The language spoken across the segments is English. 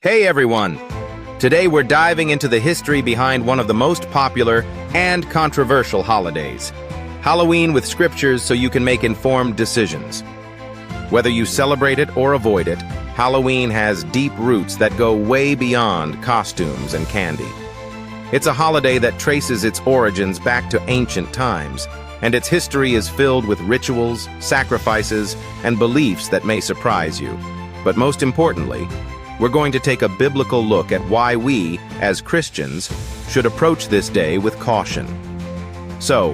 Hey everyone! Today we're diving into the history behind one of the most popular and controversial holidays, Halloween, with scriptures so you can make informed decisions. Whether you celebrate it or avoid it, Halloween has deep roots that go way beyond costumes and candy. It's a holiday that traces its origins back to ancient times, and its history is filled with rituals, sacrifices, and beliefs that may surprise you. But most importantly, we're going to take a biblical look at why we, as Christians, should approach this day with caution. So,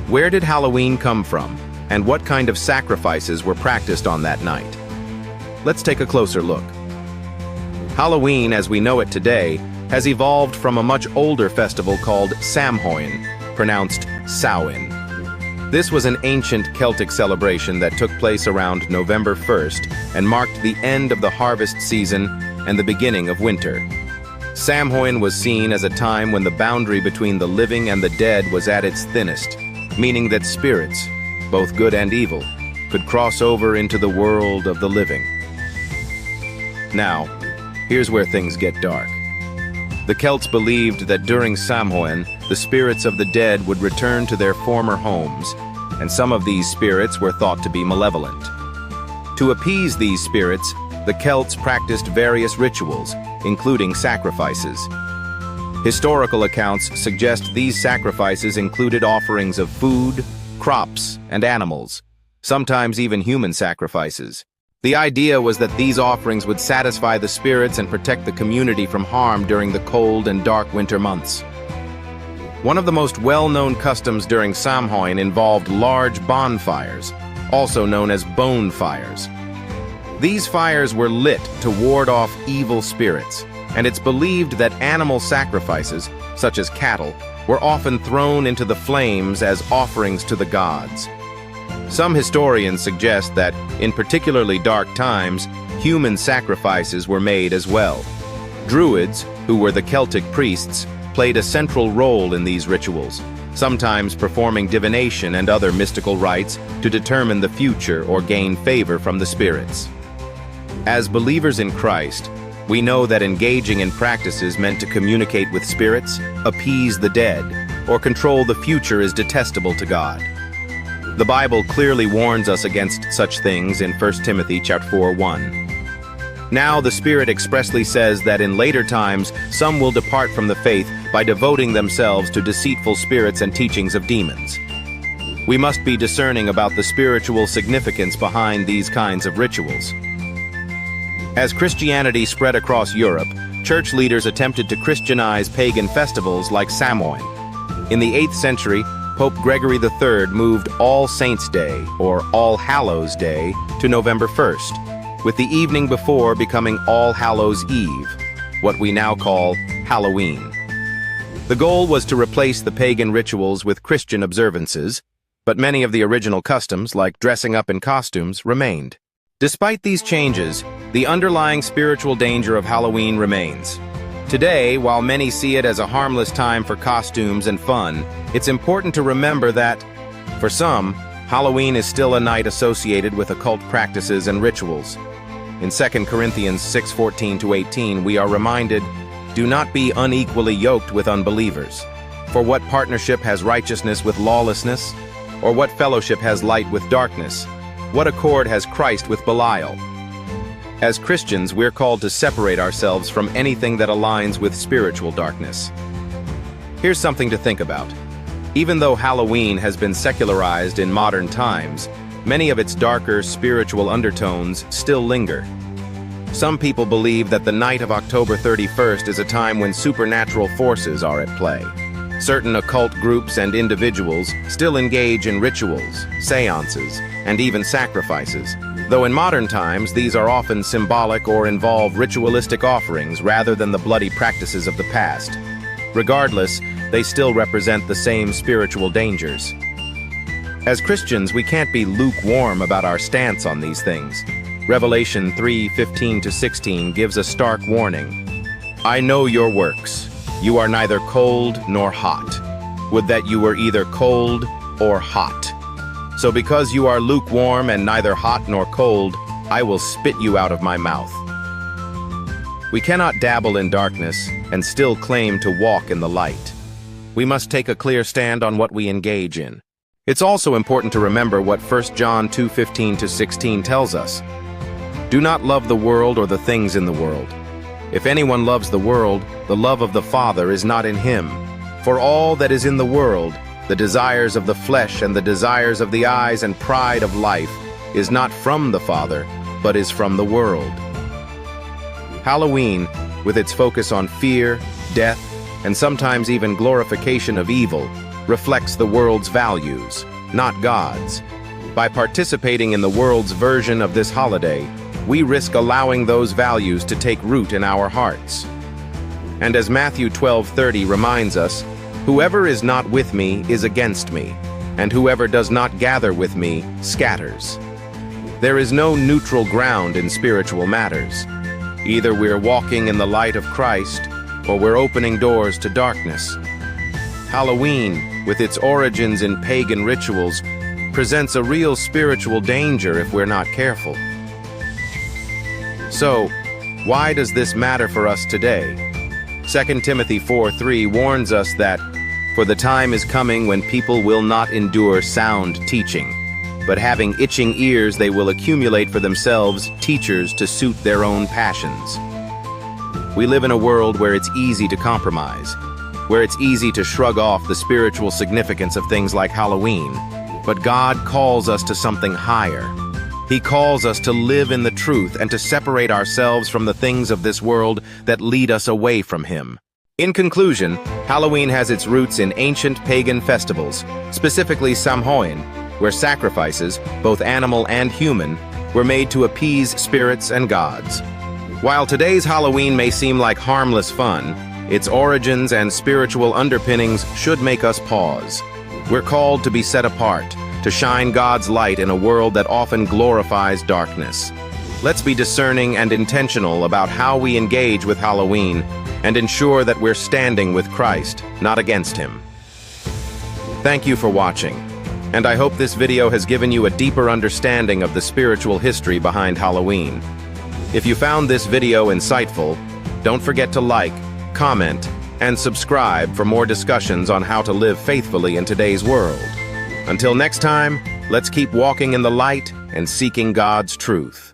where did Halloween come from, and what kind of sacrifices were practiced on that night? Let's take a closer look. Halloween, as we know it today, has evolved from a much older festival called Samhain, pronounced Samhain. This was an ancient Celtic celebration that took place around November 1st and marked the end of the harvest season and the beginning of winter. Samhain was seen as a time when the boundary between the living and the dead was at its thinnest, meaning that spirits, both good and evil, could cross over into the world of the living. Now, here's where things get dark. The Celts believed that during Samhain, the spirits of the dead would return to their former homes, and some of these spirits were thought to be malevolent. To appease these spirits, the Celts practiced various rituals, including sacrifices. Historical accounts suggest these sacrifices included offerings of food, crops, and animals, sometimes even human sacrifices. The idea was that these offerings would satisfy the spirits and protect the community from harm during the cold and dark winter months. One of the most well-known customs during Samhain involved large bonfires, also known as bone fires. These fires were lit to ward off evil spirits, and it's believed that animal sacrifices, such as cattle, were often thrown into the flames as offerings to the gods. Some historians suggest that, in particularly dark times, human sacrifices were made as well. Druids, who were the Celtic priests, played a central role in these rituals, sometimes performing divination and other mystical rites to determine the future or gain favor from the spirits. As believers in Christ, we know that engaging in practices meant to communicate with spirits, appease the dead, or control the future is detestable to God. The Bible clearly warns us against such things in 1 Timothy chapter 4:1. Now the Spirit expressly says that in later times some will depart from the faith by devoting themselves to deceitful spirits and teachings of demons. We must be discerning about the spiritual significance behind these kinds of rituals. As Christianity spread across Europe, church leaders attempted to Christianize pagan festivals like Samhain. In the 8th century, Pope Gregory III moved All Saints' Day, or All Hallows' Day, to November 1st, with the evening before becoming All Hallows' Eve, what we now call Halloween. The goal was to replace the pagan rituals with Christian observances, but many of the original customs, like dressing up in costumes, remained. Despite these changes, the underlying spiritual danger of Halloween remains. Today, while many see it as a harmless time for costumes and fun, it's important to remember that, for some, Halloween is still a night associated with occult practices and rituals. In 2 Corinthians 6:14-18, we are reminded, "Do not be unequally yoked with unbelievers. For what partnership has righteousness with lawlessness? Or what fellowship has light with darkness? What accord has Christ with Belial?" As Christians, we're called to separate ourselves from anything that aligns with spiritual darkness. Here's something to think about. Even though Halloween has been secularized in modern times, many of its darker spiritual undertones still linger. Some people believe that the night of October 31st is a time when supernatural forces are at play. Certain occult groups and individuals still engage in rituals, seances, and even sacrifices, though in modern times these are often symbolic or involve ritualistic offerings rather than the bloody practices of the past. Regardless, they still represent the same spiritual dangers. As Christians, we can't be lukewarm about our stance on these things. Revelation 3:15-16 gives a stark warning. "I know your works. You are neither cold nor hot. Would that you were either cold or hot. So because you are lukewarm and neither hot nor cold, I will spit you out of my mouth." We cannot dabble in darkness and still claim to walk in the light. We must take a clear stand on what we engage in. It's also important to remember what 1 John 2:15-16 tells us. Do not love the world or the things in the world. If anyone loves the world, the love of the Father is not in him. For all that is in the world, the desires of the flesh and the desires of the eyes and pride of life, is not from the Father, but is from the world. Halloween, with its focus on fear, death, and sometimes even glorification of evil, reflects the world's values, not God's. By participating in the world's version of this holiday, we risk allowing those values to take root in our hearts. And as Matthew 12:30 reminds us, whoever is not with me is against me, and whoever does not gather with me scatters. There is no neutral ground in spiritual matters. Either we're walking in the light of Christ, or we're opening doors to darkness. Halloween, with its origins in pagan rituals, presents a real spiritual danger if we're not careful. So, why does this matter for us today? 2 Timothy 4:3 warns us that, "For the time is coming when people will not endure sound teaching, but having itching ears they will accumulate for themselves teachers to suit their own passions." We live in a world where it's easy to compromise, where it's easy to shrug off the spiritual significance of things like Halloween. But God calls us to something higher. He calls us to live in the truth and to separate ourselves from the things of this world that lead us away from Him. In conclusion, Halloween has its roots in ancient pagan festivals, specifically Samhain, where sacrifices, both animal and human, were made to appease spirits and gods. While today's Halloween may seem like harmless fun, its origins and spiritual underpinnings should make us pause. We're called to be set apart, to shine God's light in a world that often glorifies darkness. Let's be discerning and intentional about how we engage with Halloween and ensure that we're standing with Christ, not against Him. Thank you for watching, and I hope this video has given you a deeper understanding of the spiritual history behind Halloween. If you found this video insightful, don't forget to like, comment, and subscribe for more discussions on how to live faithfully in today's world. Until next time, let's keep walking in the light and seeking God's truth.